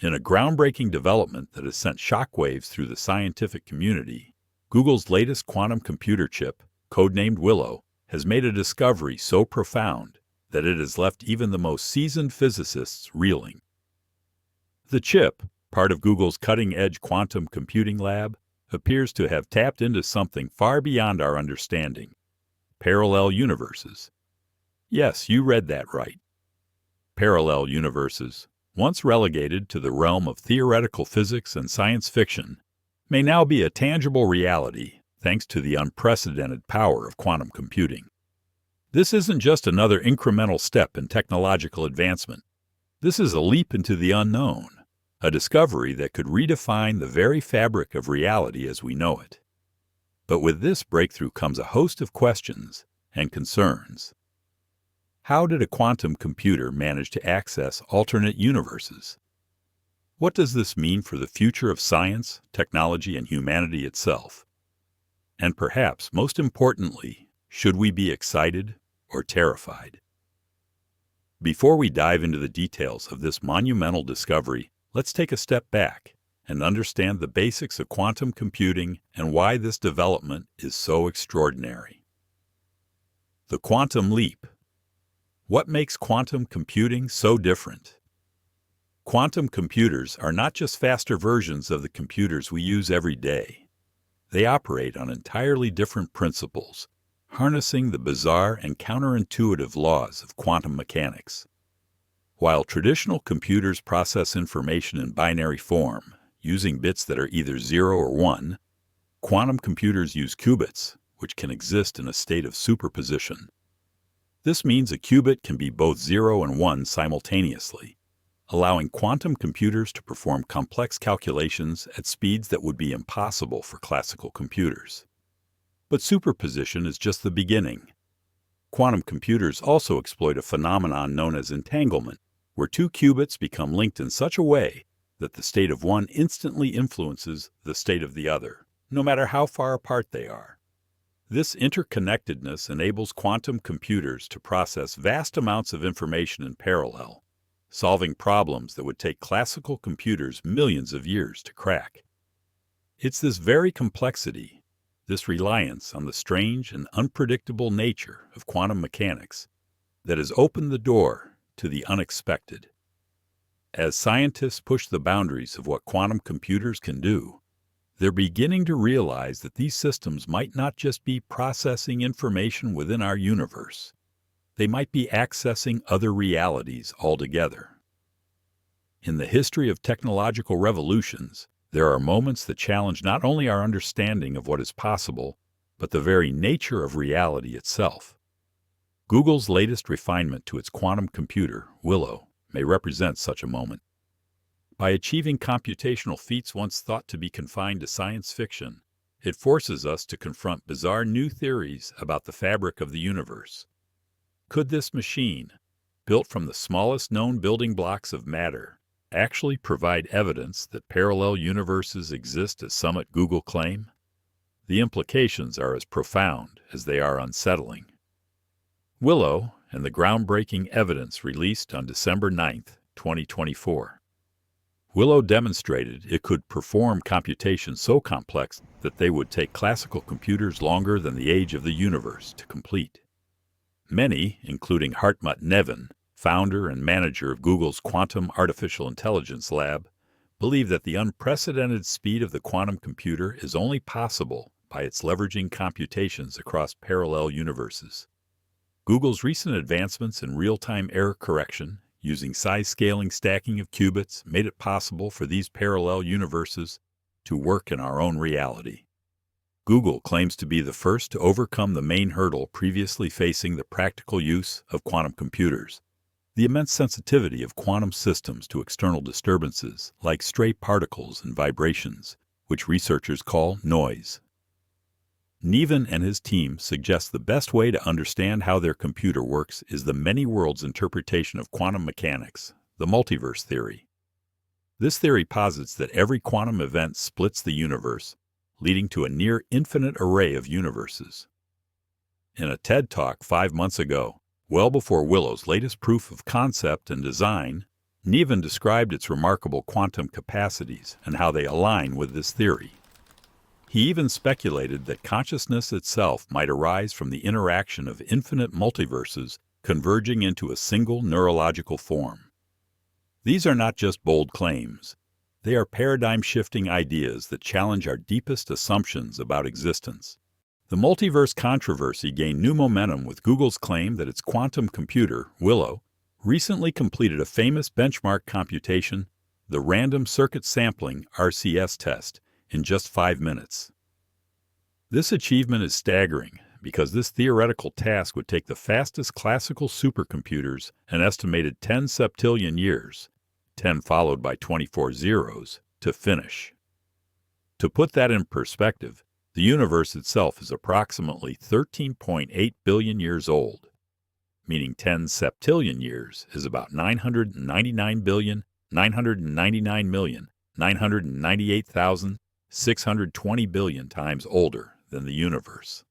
In a groundbreaking development that has sent shockwaves through the scientific community, Google's latest quantum computer chip, codenamed Willow, has made a discovery so profound that it has left even the most seasoned physicists reeling. The chip, part of Google's cutting-edge quantum computing lab, appears to have tapped into something far beyond our understanding: parallel universes. Yes, you read that right. Parallel universes, once relegated to the realm of theoretical physics and science fiction, may now be a tangible reality thanks to the unprecedented power of quantum computing. This isn't just another incremental step in technological advancement. This is a leap into the unknown, a discovery that could redefine the very fabric of reality as we know it. But with this breakthrough comes a host of questions and concerns. How did a quantum computer manage to access alternate universes? What does this mean for the future of science, technology, and humanity itself? And perhaps most importantly, should we be excited or terrified? Before we dive into the details of this monumental discovery, let's take a step back and understand the basics of quantum computing and why this development is so extraordinary. The quantum leap. What makes quantum computing so different? Quantum computers are not just faster versions of the computers we use every day. They operate on entirely different principles, harnessing the bizarre and counterintuitive laws of quantum mechanics. While traditional computers process information in binary form, using bits that are either 0 or 1, quantum computers use qubits, which can exist in a state of superposition. This means a qubit can be both 0 and 1 simultaneously, allowing quantum computers to perform complex calculations at speeds that would be impossible for classical computers. But superposition is just the beginning. Quantum computers also exploit a phenomenon known as entanglement, where two qubits become linked in such a way that the state of one instantly influences the state of the other, no matter how far apart they are. This interconnectedness enables quantum computers to process vast amounts of information in parallel, solving problems that would take classical computers millions of years to crack. It's this very complexity, this reliance on the strange and unpredictable nature of quantum mechanics, that has opened the door to the unexpected. As scientists push the boundaries of what quantum computers can do, they're beginning to realize that these systems might not just be processing information within our universe. They might be accessing other realities altogether. In the history of technological revolutions, there are moments that challenge not only our understanding of what is possible, but the very nature of reality itself. Google's latest refinement to its quantum computer, Willow, may represent such a moment. By achieving computational feats once thought to be confined to science fiction, it forces us to confront bizarre new theories about the fabric of the universe. Could this machine, built from the smallest known building blocks of matter, actually provide evidence that parallel universes exist as some at Google claim? The implications are as profound as they are unsettling. Willow and the groundbreaking evidence released on December 9, 2024. Willow demonstrated it could perform computations so complex that they would take classical computers longer than the age of the universe to complete. Many, including Hartmut Neven, founder and manager of Google's Quantum Artificial Intelligence Lab, believe that the unprecedented speed of the quantum computer is only possible by its leveraging computations across parallel universes. Google's recent advancements in real-time error correction, using size-scaling stacking of qubits, made it possible for these parallel universes to work in our own reality. Google claims to be the first to overcome the main hurdle previously facing the practical use of quantum computers: the immense sensitivity of quantum systems to external disturbances like stray particles and vibrations, which researchers call noise. Neven and his team suggest the best way to understand how their computer works is the many worlds interpretation of quantum mechanics, the multiverse theory. This theory posits that every quantum event splits the universe, leading to a near infinite array of universes. In a TED Talk 5 months ago, well before Willow's latest proof of concept and design, and even described its remarkable quantum capacities and how they align with this theory. He even speculated that consciousness itself might arise from the interaction of infinite multiverses converging into a single neurological form. These are not just bold claims. They are paradigm-shifting ideas that challenge our deepest assumptions about existence. The multiverse controversy gained new momentum with Google's claim that its quantum computer, Willow, recently completed a famous benchmark computation, the random circuit sampling (RCS) test, in just 5 minutes. This achievement is staggering because this theoretical task would take the fastest classical supercomputers an estimated 10 septillion years, 10 followed by 24 zeros, to finish. To put that in perspective, the universe itself is approximately 13.8 billion years old, meaning 10 septillion years is about 999,999,998,620 billion times older than the universe.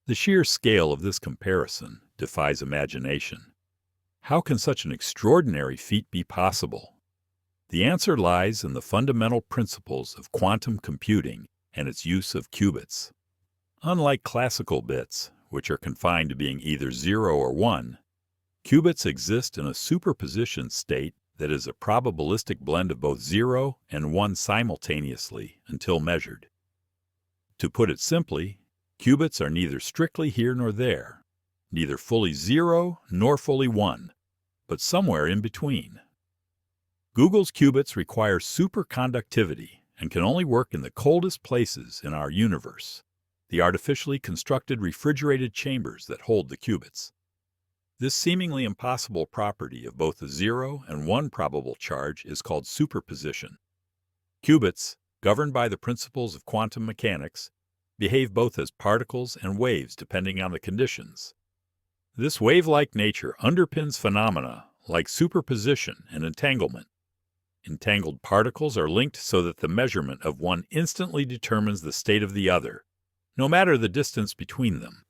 The sheer scale of this comparison defies imagination. How can such an extraordinary feat be possible? The answer lies in the fundamental principles of quantum computing and its use of qubits. Unlike classical bits, which are confined to being either 0 or 1, qubits exist in a superposition state that is a probabilistic blend of both 0 and 1 simultaneously until measured. To put it simply, qubits are neither strictly here nor there, neither fully 0 nor fully 1, but somewhere in between. Google's qubits require superconductivity and can only work in the coldest places in our universe, the artificially constructed refrigerated chambers that hold the qubits. This seemingly impossible property of both a 0 and 1 probable charge is called superposition. Qubits, governed by the principles of quantum mechanics, behave both as particles and waves depending on the conditions. This wave-like nature underpins phenomena like superposition and entanglement. Entangled particles are linked so that the measurement of one instantly determines the state of the other, no matter the distance between them.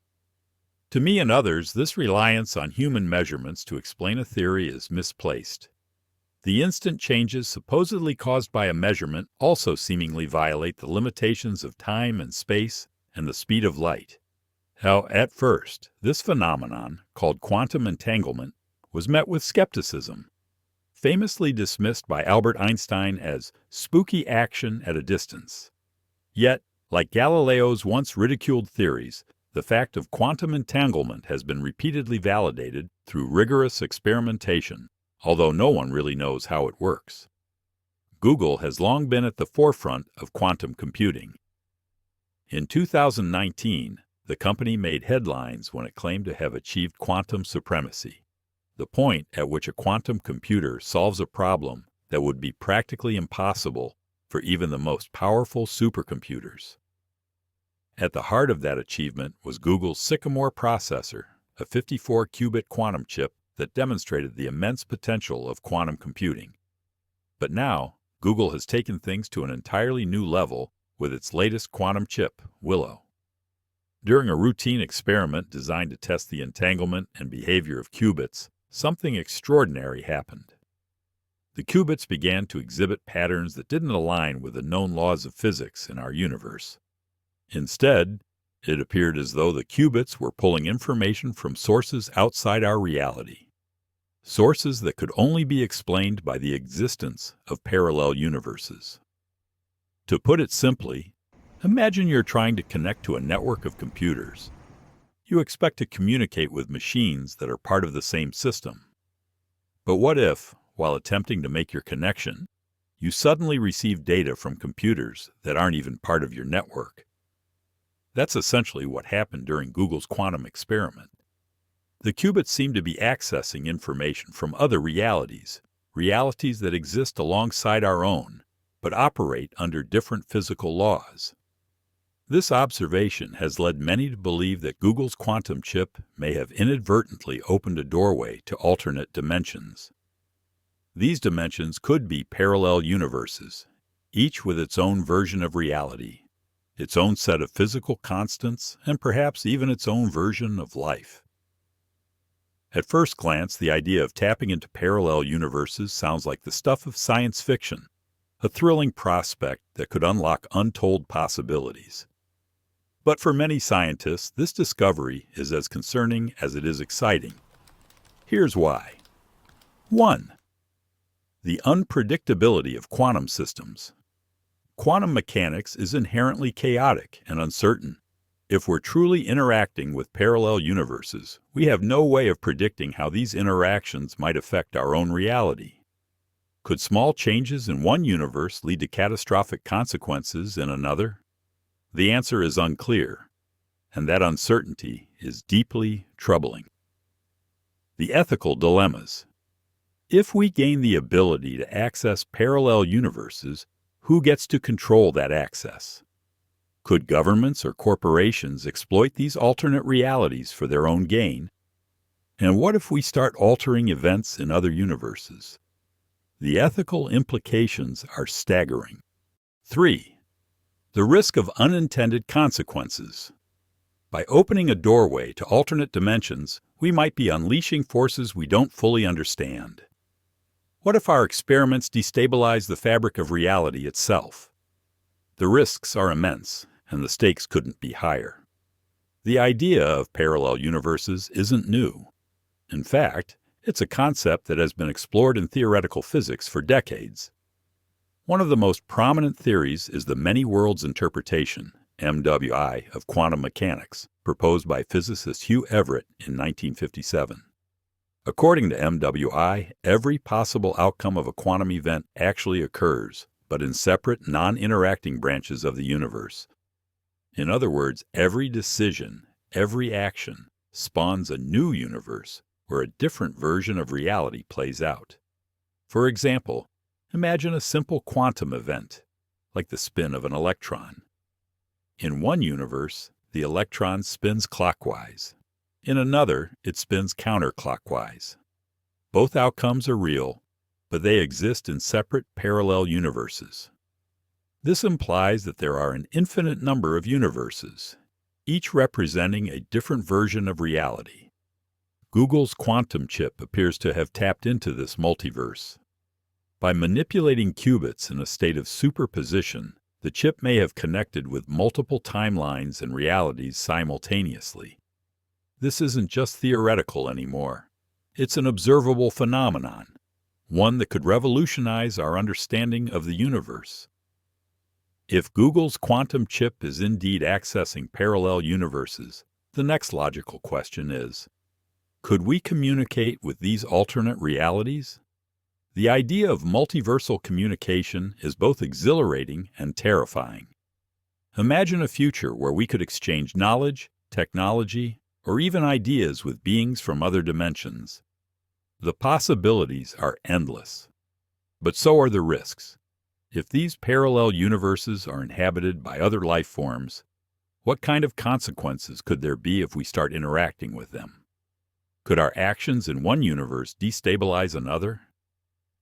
To me and others, this reliance on human measurements to explain a theory is misplaced. The instant changes supposedly caused by a measurement also seemingly violate the limitations of time and space and the speed of light. How, at first, this phenomenon, called quantum entanglement, was met with skepticism, famously dismissed by Albert Einstein as spooky action at a distance. Yet, like Galileo's once ridiculed theories, the fact of quantum entanglement has been repeatedly validated through rigorous experimentation, although no one really knows how it works. Google has long been at the forefront of quantum computing. In 2019, the company made headlines when it claimed to have achieved quantum supremacy, the point at which a quantum computer solves a problem that would be practically impossible for even the most powerful supercomputers. At the heart of that achievement was Google's Sycamore processor, a 54-qubit quantum chip that demonstrated the immense potential of quantum computing. But now, Google has taken things to an entirely new level with its latest quantum chip, Willow. During a routine experiment designed to test the entanglement and behavior of qubits, something extraordinary happened. The qubits began to exhibit patterns that didn't align with the known laws of physics in our universe. Instead, it appeared as though the qubits were pulling information from sources outside our reality, sources that could only be explained by the existence of parallel universes. To put it simply, imagine you're trying to connect to a network of computers. You expect to communicate with machines that are part of the same system. But what if, while attempting to make your connection, you suddenly receive data from computers that aren't even part of your network? That's essentially what happened during Google's quantum experiment. The qubits seem to be accessing information from other realities, realities that exist alongside our own, but operate under different physical laws. This observation has led many to believe that Google's quantum chip may have inadvertently opened a doorway to alternate dimensions. These dimensions could be parallel universes, each with its own version of reality, its own set of physical constants, and perhaps even its own version of life. At first glance, the idea of tapping into parallel universes sounds like the stuff of science fiction, a thrilling prospect that could unlock untold possibilities. But for many scientists, this discovery is as concerning as it is exciting. Here's why. 1. The unpredictability of quantum systems. Quantum mechanics is inherently chaotic and uncertain. If we're truly interacting with parallel universes, we have no way of predicting how these interactions might affect our own reality. Could small changes in one universe lead to catastrophic consequences in another? The answer is unclear, and that uncertainty is deeply troubling. The ethical dilemmas. If we gain the ability to access parallel universes, who gets to control that access? Could governments or corporations exploit these alternate realities for their own gain? And what if we start altering events in other universes? The ethical implications are staggering. 3. The risk of unintended consequences. By opening a doorway to alternate dimensions, we might be unleashing forces we don't fully understand. What if our experiments destabilize the fabric of reality itself? The risks are immense, and the stakes couldn't be higher. The idea of parallel universes isn't new. In fact, it's a concept that has been explored in theoretical physics for decades. One of the most prominent theories is the many worlds interpretation, MWI, of quantum mechanics, proposed by physicist Hugh Everett in 1957. According to MWI, every possible outcome of a quantum event actually occurs, but in separate, non-interacting branches of the universe. In other words, every decision, every action, spawns a new universe where a different version of reality plays out. For example, imagine a simple quantum event, like the spin of an electron. In one universe, the electron spins clockwise. In another, it spins counterclockwise. Both outcomes are real, but they exist in separate parallel universes. This implies that there are an infinite number of universes, each representing a different version of reality. Google's quantum chip appears to have tapped into this multiverse. By manipulating qubits in a state of superposition, the chip may have connected with multiple timelines and realities simultaneously. This isn't just theoretical anymore. It's an observable phenomenon, one that could revolutionize our understanding of the universe. If Google's quantum chip is indeed accessing parallel universes, the next logical question is, could we communicate with these alternate realities? The idea of multiversal communication is both exhilarating and terrifying. Imagine a future where we could exchange knowledge, technology, or even ideas with beings from other dimensions. The possibilities are endless. But so are the risks. If these parallel universes are inhabited by other life forms, what kind of consequences could there be if we start interacting with them? Could our actions in one universe destabilize another?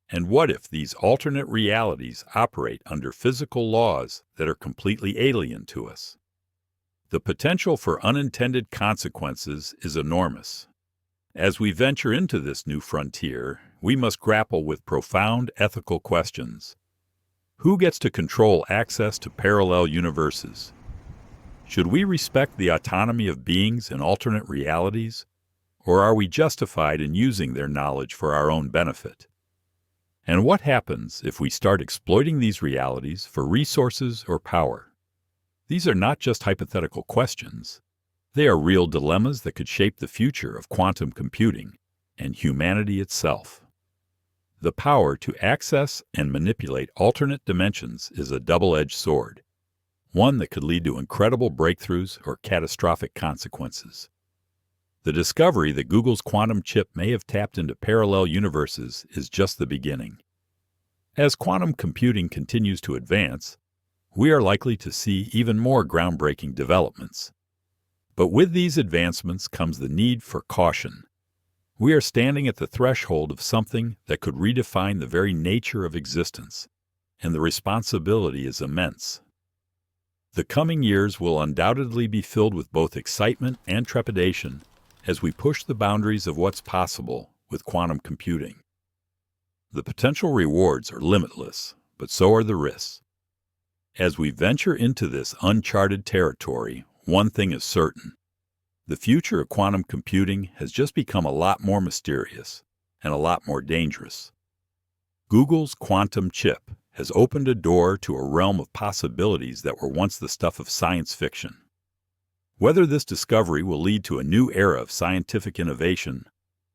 And what if these alternate realities operate under physical laws that are completely alien to us? The potential for unintended consequences is enormous. As we venture into this new frontier, we must grapple with profound ethical questions. Who gets to control access to parallel universes? Should we respect the autonomy of beings in alternate realities, or are we justified in using their knowledge for our own benefit? And what happens if we start exploiting these realities for resources or power? These are not just hypothetical questions. They are real dilemmas that could shape the future of quantum computing and humanity itself. The power to access and manipulate alternate dimensions is a double-edged sword, one that could lead to incredible breakthroughs or catastrophic consequences. The discovery that Google's quantum chip may have tapped into parallel universes is just the beginning. As quantum computing continues to advance, we are likely to see even more groundbreaking developments. But with these advancements comes the need for caution. We are standing at the threshold of something that could redefine the very nature of existence, and the responsibility is immense. The coming years will undoubtedly be filled with both excitement and trepidation as we push the boundaries of what's possible with quantum computing. The potential rewards are limitless, but so are the risks. As we venture into this uncharted territory, one thing is certain. The future of quantum computing has just become a lot more mysterious and a lot more dangerous. Google's quantum chip has opened a door to a realm of possibilities that were once the stuff of science fiction. Whether this discovery will lead to a new era of scientific innovation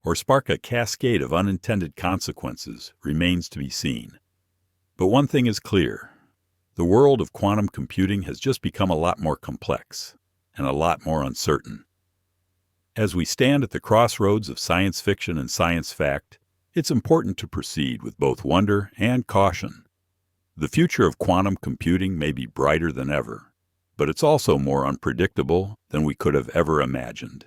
or spark a cascade of unintended consequences remains to be seen. But one thing is clear. The world of quantum computing has just become a lot more complex and a lot more uncertain. As we stand at the crossroads of science fiction and science fact, it's important to proceed with both wonder and caution. The future of quantum computing may be brighter than ever, but it's also more unpredictable than we could have ever imagined.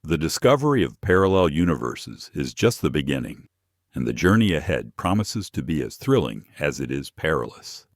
The discovery of parallel universes is just the beginning, and the journey ahead promises to be as thrilling as it is perilous.